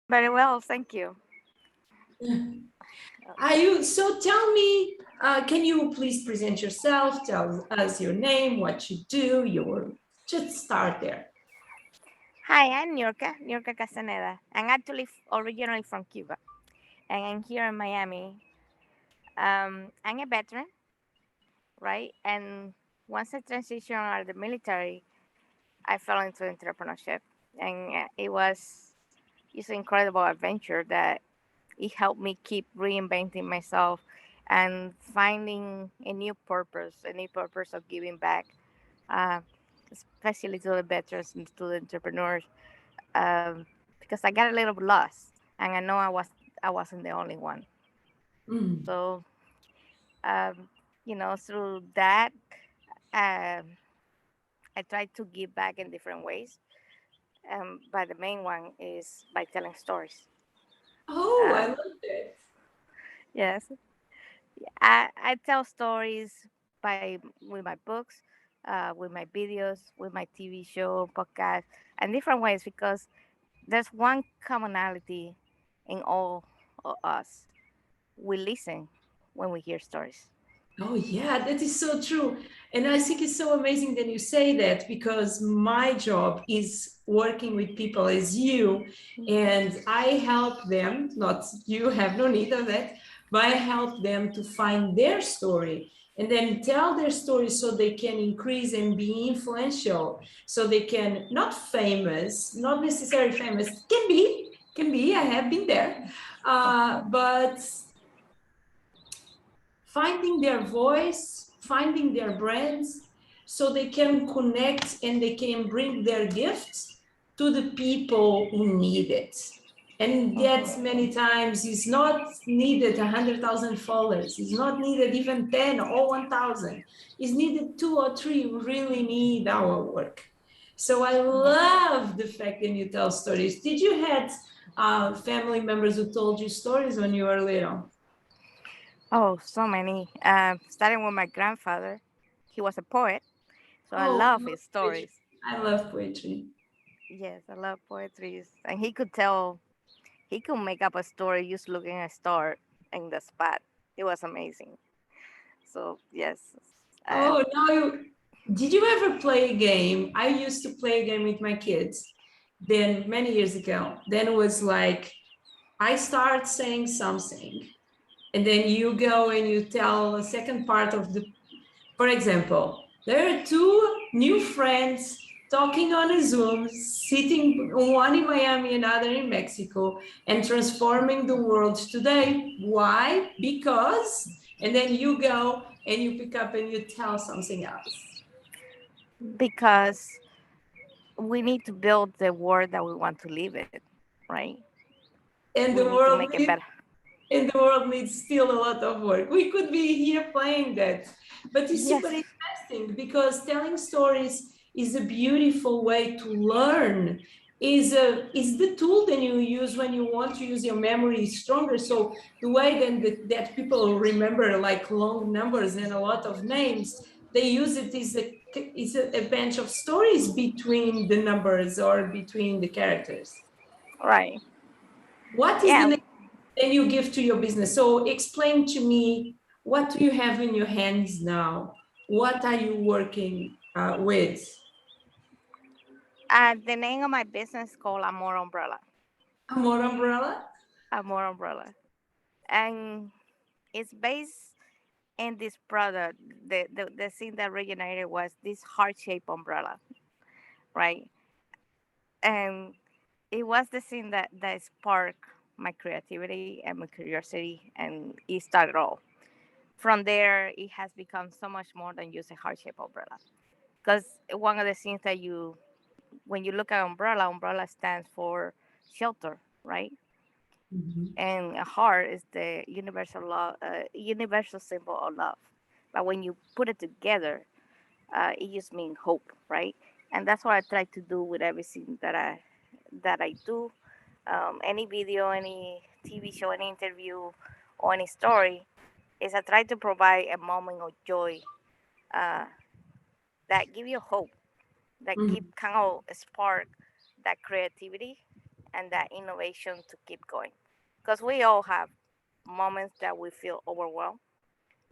Very well, thank you. Are you, so tell me, can you please present yourself, tell us your name, what you do, just start there. Hi, I'm Niurka Castaneda. I'm actually originally from Cuba, and I'm here in Miami. I'm a veteran, right? And once I transitioned out of the military, I fell into entrepreneurship, and it was just an incredible adventure that it helped me keep reinventing myself and finding a new purpose of giving back, uh, especially to the veterans and to the entrepreneurs, um, because I got a little lost, and I know I wasn't the only one. Mm. So, um, through that, um, I try to give back in different ways. But the main one is by telling stories. Oh, I Uh, love that. yes, I tell stories by with my books, with my videos, with my TV show, podcast, and different ways because there's one commonality in all of us. We listen when we hear stories. Oh, yeah, that is so true. And I think it's so amazing that you say that because my job is working with people as you, and I help them, not you have no need of that, but I help them to find their story and then tell their story so they can increase and be influential, so they can, not famous, not necessarily famous, can be, I have been there, but finding their voice, finding their brands, so they can connect and they can bring their gifts to the people who need it. And Hmm. yet, many times, it's not needed 100,000 followers. It's not needed even 10 or 1,000. It's needed two or three who really need our work. So I love the fact that you tell stories. Did you had family members who told you stories when you were little? Oh, so many. Starting with my grandfather, he was a poet, so I Oh, I love love his poetry. stories. I love poetry. Yes, I love poetry, and he could make up a story just looking at a star in the spot. It was amazing. So yes, uh, Oh, no. Did you ever play a game? I used to play a game with my kids then many years ago. Then it was like, I start saying something, and then you go and you tell a second part of the, for example, there are two new friends talking on a Zoom, sitting one in Miami, another in Mexico, and transforming the world today. Why? Because, and then you go and you pick up and you tell something else. because we need to build the world that we want to live it, right? And We the need to world make it needs better. and the world needs still a lot of work. We could be here playing that, but it's super Yes, interesting because telling stories is a beautiful way to learn. Is the tool that you use when you want to use your memory stronger. So the way then that people remember like long numbers and a lot of names, they use it is a bunch of stories between the numbers or between the characters. right. What is the Yeah, next then you give to your business? So explain to me, what do you have in your hands now? What are you working with? the name of my business is called Amor Umbrella. Amor Umbrella? Amor Umbrella, and it's based in this product. The thing that originated was this heart shaped umbrella, right? And it was the thing that sparked my creativity and my curiosity, and it started all. From there, it has become so much more than just a heart shaped umbrella. Because one of the things that when you look at umbrella, umbrella stands for shelter, right? Mhm. And a heart is the universal love, universal symbol of love. But when you put it together, it just means hope, right? And that's what I try to do with everything that I do. Any video, any TV show, any interview, or any story, is I try to provide a moment of joy uh, that give you hope, that keep Mhm. kind of spark that creativity, and that innovation to keep going. Because we all have moments that we feel overwhelmed,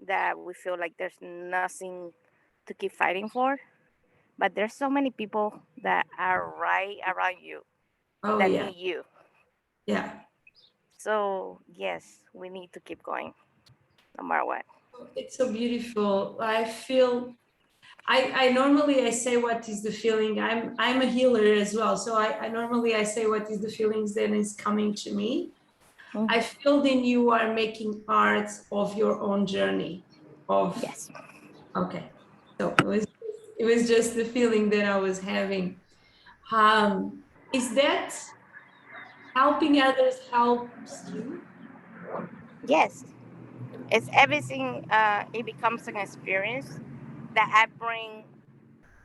that we feel like there's nothing to keep fighting for. But there's so many people that are right around you Oh that yeah. need you. Yeah. So yes, we need to keep going, no matter what. It's so beautiful. I feel I normally I say what is the feeling. I'm a healer as well. So I normally I say what is the feelings that is coming to me. I feel then you are making art of your own journey. Of Yes. okay. So it was just the feeling that I was having. Is that helping others helps you? Yes. It's everything. It becomes an experience that I bring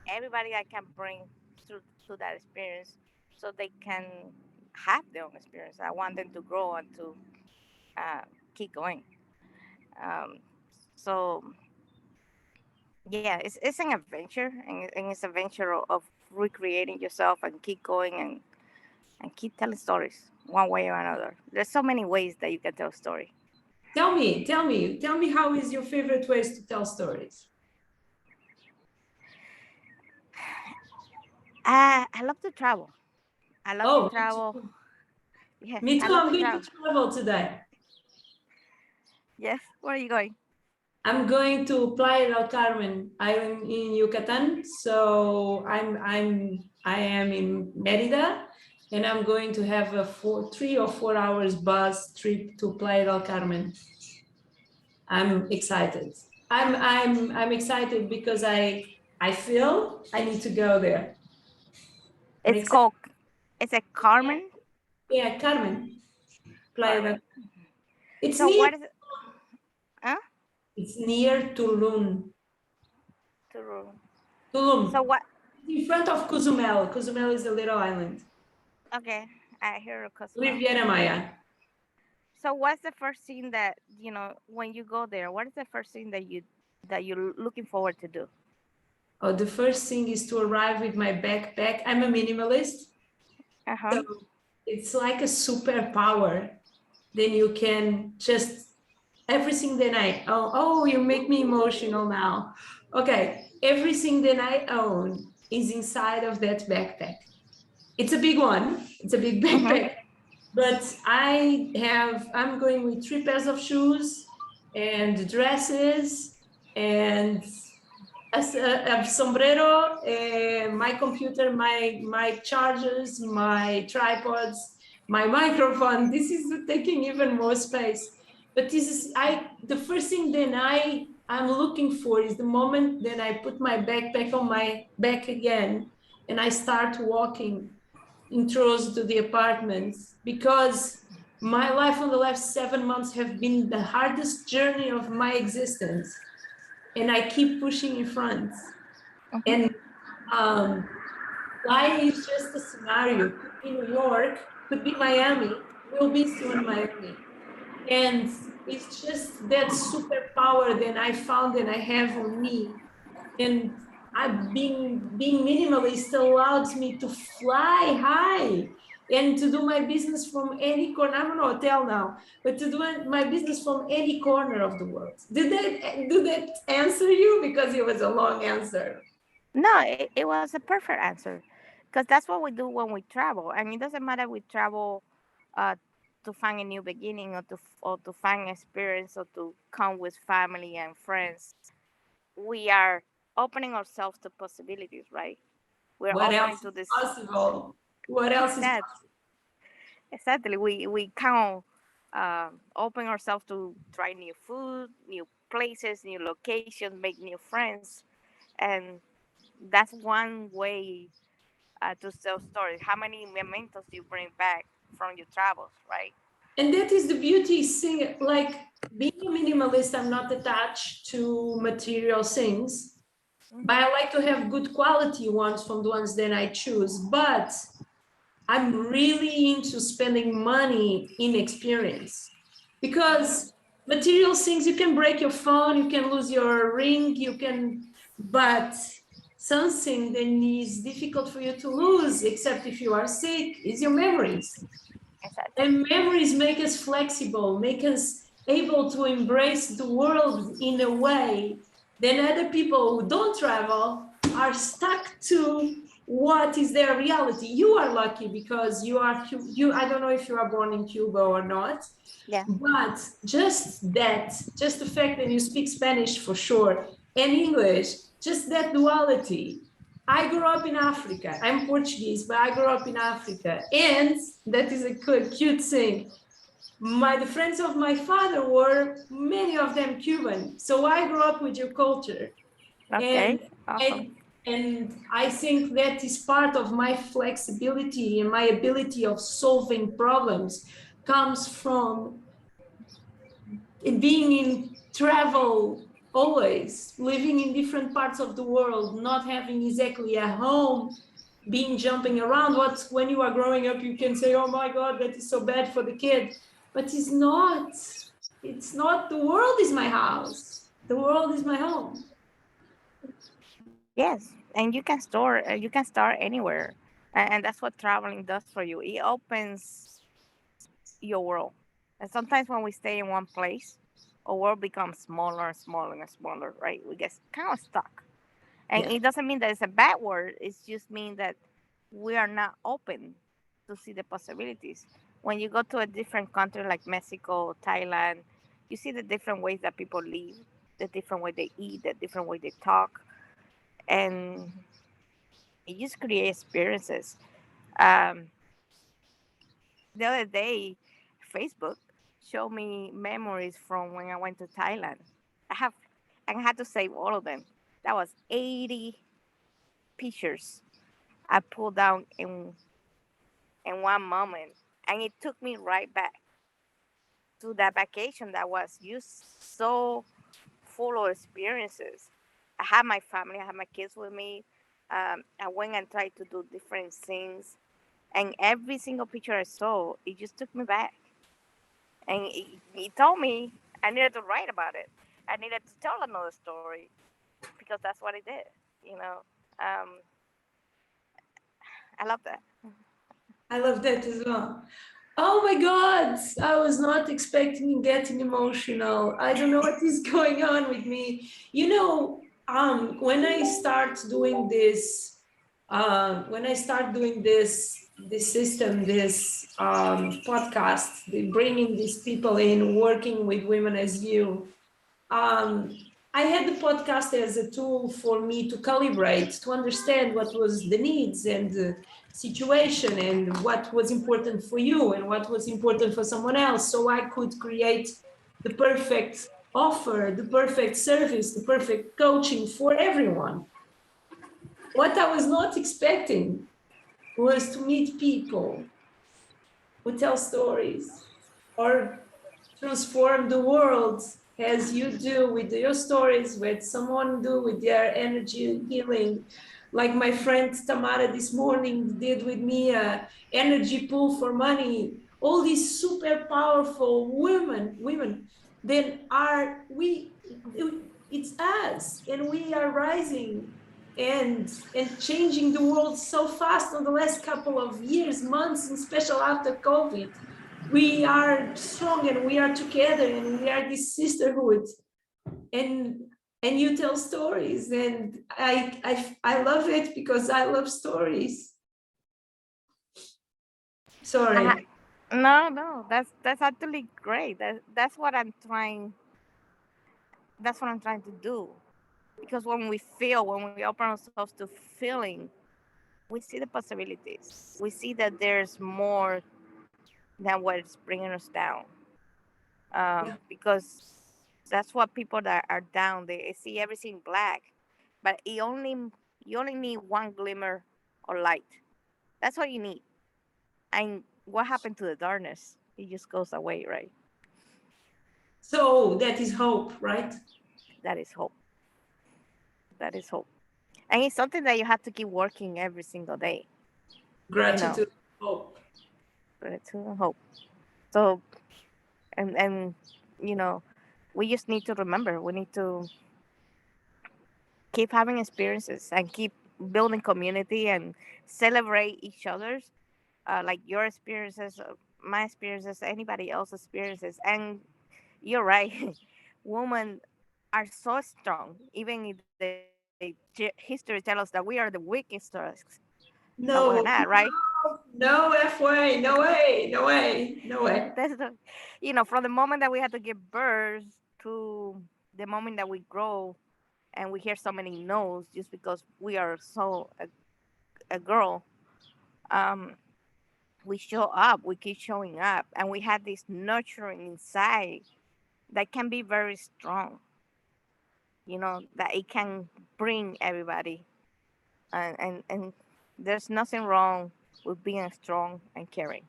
everybody I can bring through that experience, so they can have their own experience. I want them to grow and to uh, keep going. Um, so yeah, it's an adventure, and it's a venture of recreating yourself and keep going and keep telling stories one way or another. There's so many ways that you can tell a story. Tell me how is your favorite ways to tell stories? I love to travel. I love to Oh, me travel. too. Yes, Me I too. love I'm to going to travel. travel today. Yes, where are you going? I'm going to Playa del Carmen. I'm in Yucatan, so I am in Merida, and I'm going to have a 3 or 4 hours bus trip to Playa del Carmen. I'm excited. I'm excited because I feel I need to go there. I'm It's excited. called. It's a Carmen. Yeah, Carmen, Playa del. Carmen. It's So near. what is it? Huh? It's near Tulum. To, so Tulum, what? in front of Cozumel. Cozumel is a little island. Okay, I hear a Cosmo. Riviera Maya. So what's the first thing that when you go there? What is the first thing that you're looking forward to do? Oh, the first thing is to arrive with my backpack. I'm a minimalist, Uh huh. so it's like a superpower. Then you can just everything that I own. Oh, you make me emotional now. Okay, everything that I own is inside of that backpack. It's a big one. It's a big Mhm. backpack. But I'm going with 3 pairs of shoes and dresses and a sombrero, my computer, my chargers, my tripods, my microphone. This is taking even more space. But this is the first thing that I'm looking for is the moment that I put my backpack on my back again and I start walking intros to the apartments, because my life on the last 7 months have been the hardest journey of my existence, and I keep pushing in front. Mhm. And life is just a scenario. Could be New York, could be Miami, will be soon Miami. And it's just that superpower that I found and I have on me. And being minimalist allows me to fly high and to do my business from any corner. I'm in a hotel now, but to do my business from any corner of the world. Did that answer you? Because it was a long answer. No, it was a perfect answer, because that's what we do when we travel, and it doesn't matter we travel uh, to find a new beginning or to find experience or to come with family and friends. We are opening ourselves to possibilities, right? We're What opening else to is this. possible? What else is Exact, exactly. We can open ourselves to try new food, new places, new locations, make new friends, and that's one way to tell stories. How many mementos you bring back from your travels, right? And that is the beauty thing, like being a minimalist, I'm not attached to material things, but I like to have good quality ones from the ones that I choose. But I'm really into spending money in experience, because material things, you can break your phone, you can lose your ring, but something that is difficult for you to lose, except if you are sick, is your memories. Exactly. And memories make us flexible, make us able to embrace the world in a way that other people who don't travel are stuck to what is their reality. You are lucky because I don't know if you are born in Cuba or not, Yeah. but just the fact that you speak Spanish for sure and English, just that duality. I grew up in Africa. I'm Portuguese, but I grew up in Africa. And that is a cute thing. The friends of my father were many of them Cuban. So I grew up with your culture. Okay. And Awesome. and I think that is part of my flexibility and my ability of solving problems comes from being in travel always, living in different parts of the world, not having exactly a home, being jumping around. What when you are growing up, you can say, "Oh my God, that is so bad for the kid," but it's not. It's not. The world is my house. The world is my home. Yes, and you can start anywhere, and that's what traveling does for you. It opens your world, and sometimes when we stay in one place, our world becomes smaller and smaller and smaller. Right? We get kind of stuck, and Yeah. it doesn't mean that it's a bad word. It just means that we are not open to see the possibilities. When you go to a different country like Mexico, Thailand, you see the different ways that people live, the different way they eat, the different way they talk, and it just creates experiences. Um, the other day, Facebook showed me memories from when I went to Thailand. I have, I had to save all of them. That was 80 pictures I pulled down in one moment, and it took me right back to that vacation that was just so full of experiences. I had my family, I had my kids with me. I went and tried to do different things, and every single picture I saw, it just took me back. And he told me I needed to write about it. I needed to tell another story because that's what I did. You know, um, I love that. I love that as well. Oh my God, I was not expecting getting emotional. I don't know what is going on with me. When I start doing this, this system, this podcast, bringing these people in, working with women as you, um, I had the podcast as a tool for me to calibrate, to understand what was the needs and the situation and what was important for you and what was important for someone else. So I could create the perfect offer, the perfect service, the perfect coaching for everyone. What I was not expecting was to meet people who tell stories or transform the world as you do with your stories, what someone do with their energy healing. Like my friend Tamara this morning did with me, a energy pool for money. All these super powerful women, then are we? It's us, and we are rising and changing the world so fast in the last couple of years, months, and especially after COVID. We are strong and we are together and we are this sisterhood. And you tell stories, and I love it because I love stories. Uh, Sorry. no, no, that's actually great. That's what I'm trying. That's what I'm trying to do. Because when we open ourselves to feeling, we see the possibilities. We see that there's more than what's bringing us down. Yeah. Because that's what people that are down, they see everything black, but you only need one glimmer or light. That's all you need. And what happened to the darkness? It just goes away, right? So that is hope, right? That is hope. That is hope. And it's something that you have to keep working every single day. You know, Gratitude, hope. gratitude and hope. So and you know, we just need to remember. We need to keep having experiences and keep building community and celebrate each other's, like your experiences, my experiences, anybody else's experiences. And you're right. Women are so strong, even if the history tells us that we are the weakest, but we're not, No, right? no F way, no way, no way, no way. That's the, from the moment that we had to give birth to the moment that we grow and we hear so many no's just because we are so a girl. Um, we show up, we keep showing up, and we have this nurturing inside that can be very strong. That it can bring everybody, and there's nothing wrong with being strong and caring.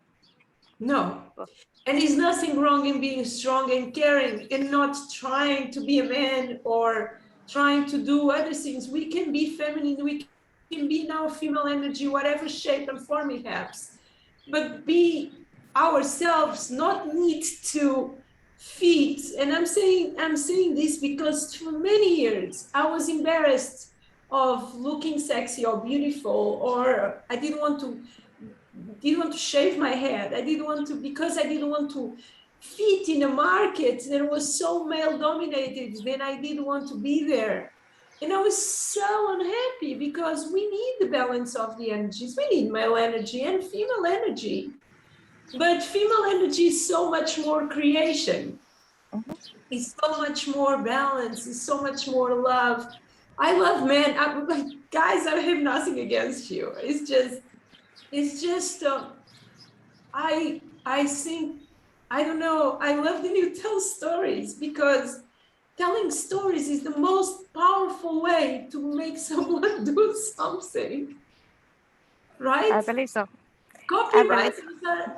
No. But And there's nothing wrong in being strong and caring and not trying to be a man or trying to do other things. We can be feminine, we can be in our female energy, whatever shape and form it has. But be ourselves, not need to fit. And I'm saying this because for many years I was embarrassed of looking sexy or beautiful, or I didn't want to shave my head. Because I didn't want to fit in a market that was so male dominated, then I didn't want to be there. And I was so unhappy because we need the balance of the energies. We need male energy and female energy. But female energy is so much more creation. It's so much more balance. It's so much more love. I love men. Guys, I have nothing against you. It's just I think, I don't know, I love when you tell stories, because telling stories is the most powerful way to make someone do something, I right? believe so. I believe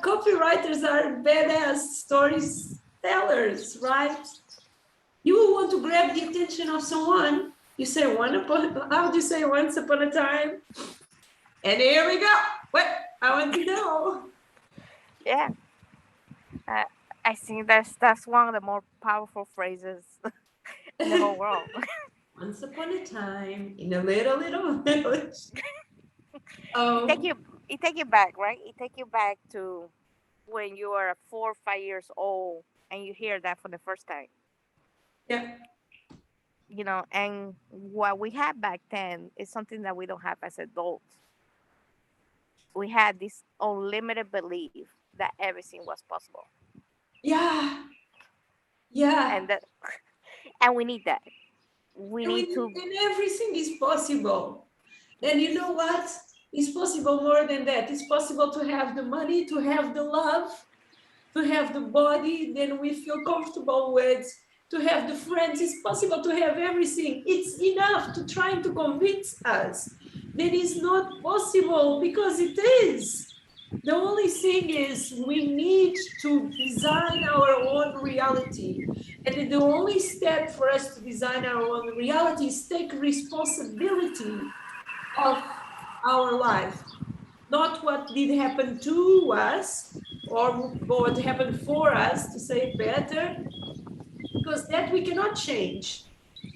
Copywriters are badass storytellers, right? You want to grab the attention of someone, you say how do you say once upon a time? And here we go. What I want to know. Yeah. Uh, I think that's one of the more powerful phrases in the whole world. Once upon a time in a little village. it take Oh, you it take you back, right? It take you back to when you were 4 or 5 years old and you hear that for the first time. yeah, And what we had back then is something that we don't have as adults. We had this unlimited belief that everything was possible, yeah, yeah. and that and we need that. We And, need to. and everything is possible. And you know what? It's possible more than that. It's possible to have the money, to have the love, to have the body that we feel comfortable with, to have the friends. It's possible to have everything. It's enough to trying to convince us that it's not possible, because it is. The only thing is we need to design our own reality. And the only step for us to design our own reality is take responsibility of our life, not what did happen to us or what happened for us, to say it better, because that we cannot change.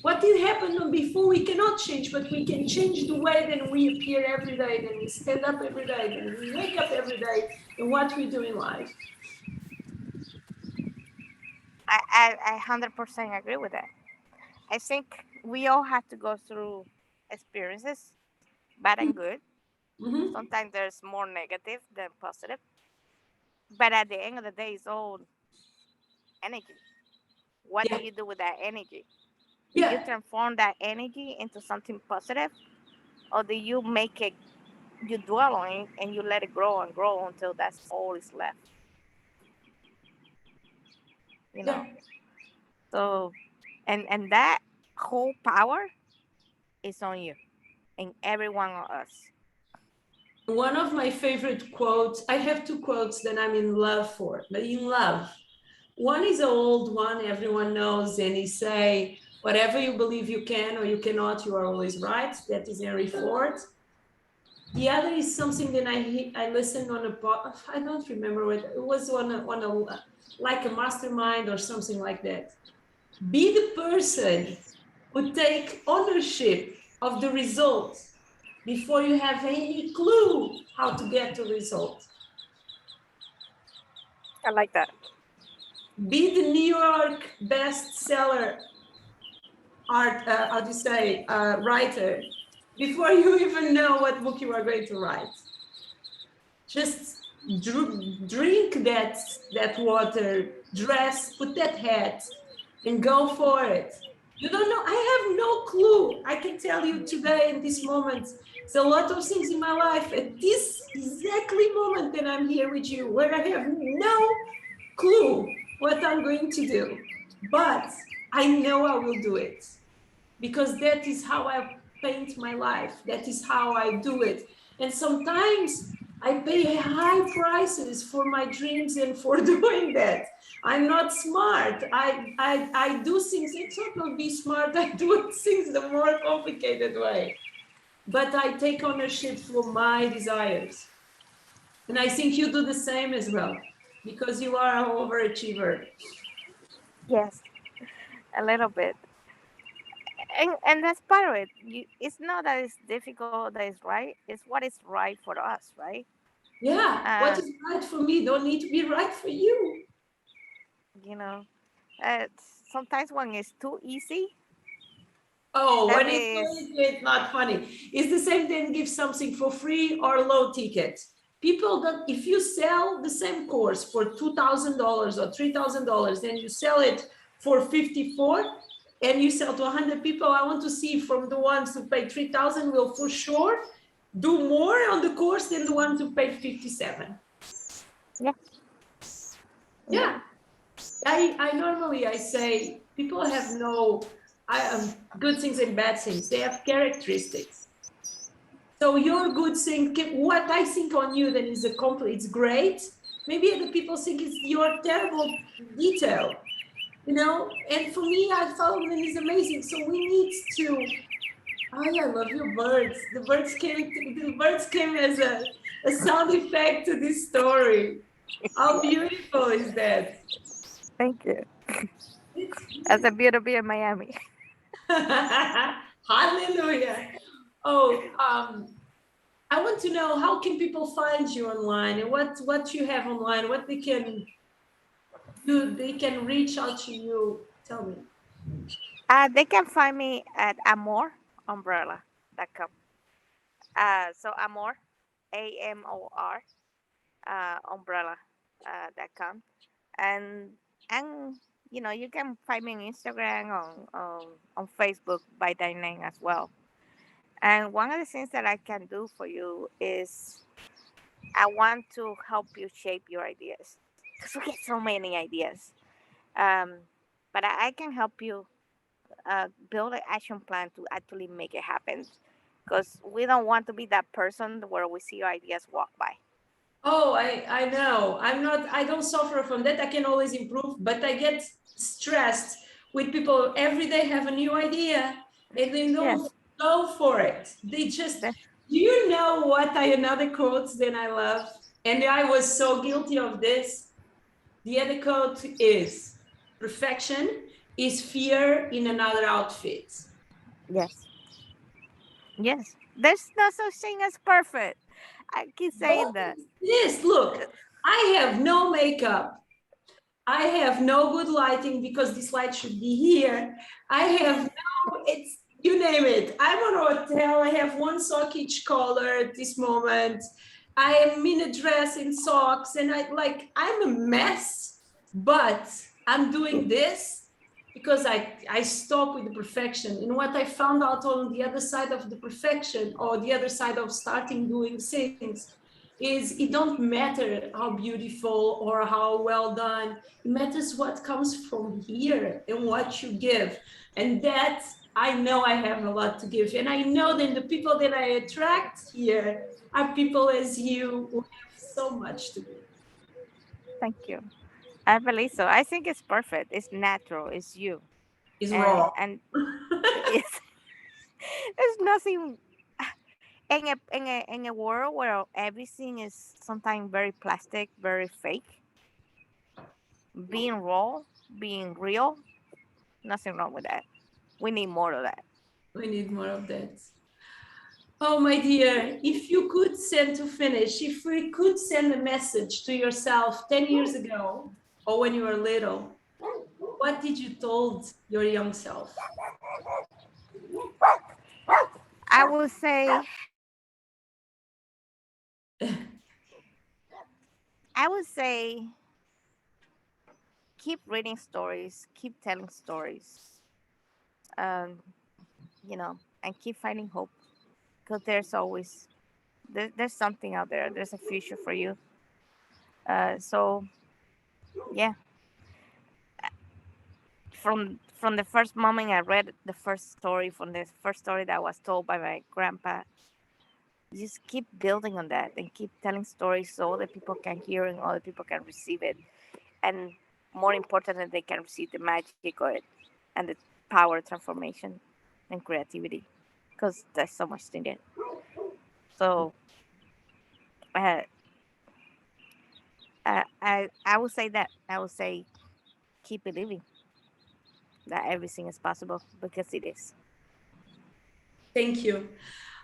What did happen before we cannot change, but we can change the way that we appear every day, that we stand up every day, that we wake up every day, and what we do in life. I 100% agree with that. I think we all have to go through experiences, bad and good. Mm-hmm. Sometimes there's more negative than positive, but at the end of the day, it's all energy. What do Yeah, you do with that energy? Do you yeah, transform that energy into something positive, or do you make it, you dwell on it and you let it grow and grow until that's all is left? You yeah. know. So, and that whole power is on you and every one of us. One of my favorite quotes, I have two quotes that I'm in love for, but in love. One is an old one, everyone knows, and he say, whatever you believe you can or you cannot, you are always right. That is Henry Ford. The other is something that I listened on I don't remember what it was, on a like a mastermind or something like that. Be the person who take ownership of the result before you have any clue how to get to result. I like that. Be the New York bestseller writer before you even know what book you are going to write. Just drink that water, dress, put that hat, and go for it. You don't know. I have no clue. I can tell you today in this moment, there's a lot of things in my life at this exactly moment that I'm here with you, where I have no clue what I'm going to do. But I know I will do it because that is how I paint my life. That is how I do it. And sometimes I pay high prices for my dreams and for doing that. I'm not smart. I do things, it's not be smart, I do things the more complicated way. But I take ownership for my desires. And I think you do the same as well, because you are an overachiever. Yes, a little bit. And that's part of it. It's not that it's difficult that it's right. It's what is right for us, right? Yeah, what Uh, is right for me don't need to be right for you. you know, uh, sometimes when it's too easy, Oh, that when it's is, so easy, it's not funny. It's the same thing, give something for free or low ticket. People that if you sell the same course for $2,000 or $3,000, then you sell it for 54 and you sell to 100 people, I want to see from the ones who paid 3,000 will for sure do more on the course than the ones who paid 57. yeah, yeah, Yeah. I normally I say people have no good things and bad things. They have characteristics. So your good thing, what I think on you that is a complete, it's great. Maybe other people think it's your terrible detail, you know. And for me, I found that is amazing. So we need to. Oh, I love your birds. The birds came. The birds came as a sound effect to this story. How beautiful is that? thank you. It's As a beauty in Miami. hallelujah. Oh, I want to know how can people find you online and what you have online, what they can do, they can reach out to you. Tell me. They can find me at amorumbrella.com. So Amor, AMOR, umbrella, .com. And, and, you can find me on Instagram, on Facebook by that name as well. And one of the things that I can do for you is I want to help you shape your ideas because we get so many ideas. Um, but I can help you build an action plan to actually make it happen because we don't want to be that person where we see your ideas walk by. Oh, I know. I don't suffer from that. I can always improve, but I get stressed with people every day have a new idea and they Yes. don't go for it. They just, That, do you know what I another quotes that I love? And I was so guilty of this. The other quote is perfection is fear in another outfit. yes. Yes. There's no such thing as perfect. I keep saying What that. is this? Look, I have no makeup. I have no good lighting because this light should be here. I have no, it's, you name it. I'm on a hotel. I have one sock each color at this moment. I am in a dress in socks and I'm a mess, but I'm doing this because I stop with the perfection. And what I found out on the other side of the perfection or the other side of starting doing things is it don't matter how beautiful or how well done. It matters what comes from here and what you give. And that I know I have a lot to give. And I know that the people that I attract here are people as you who have so much to give. Thank you. I believe so. I think it's perfect. It's natural. It's you. Is And raw. and it's, there's nothing in a world where everything is sometimes very plastic, very fake. Being raw, being real, nothing wrong with that. We need more of that. We need more of that. Oh, my dear, if you could send to finish, if we could send a message to yourself 10 years ago or when you were little, what did you told your young self? I would say, I would say, keep reading stories, keep telling stories, um, and keep finding hope because there's something out there. There's a future for you. So yeah, from the first moment I read the first story, from the first story that was told by my grandpa, just keep building on that and keep telling stories so other people can hear and other people can receive it, and more importantly, they can receive the magic of it and the power of transformation and creativity, because there's so much in it. So uh, I would say that I would say keep believing that everything is possible because it is. Thank you.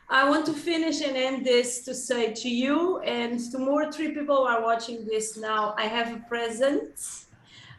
I want to finish and end this to say to you and to more three people who are watching this now, I have a present.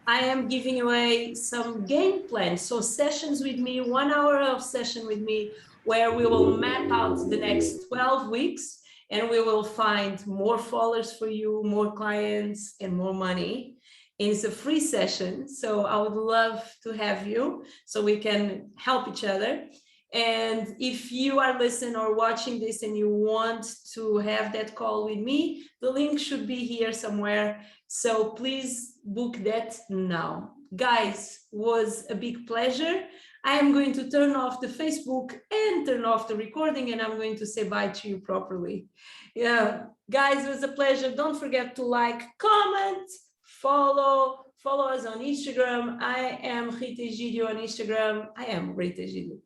I am giving away some game plans. So sessions with me, 1 hour of session with me, where we will map out the next 12 weeks and we will find more followers for you, more clients and more money. And it's a free session. So I would love to have you so we can help each other. And if you are listening or watching this and you want to have that call with me, the link should be here somewhere. So please book that now. Guys, was a big pleasure. I am going to turn off the Facebook and turn off the recording, and I'm going to say bye to you properly. Yeah, guys, it was a pleasure. Don't forget to like, comment, follow us on Instagram. I am Rita Egidio on Instagram. I am Rita Egidio.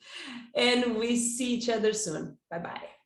And we see each other soon. Bye-bye.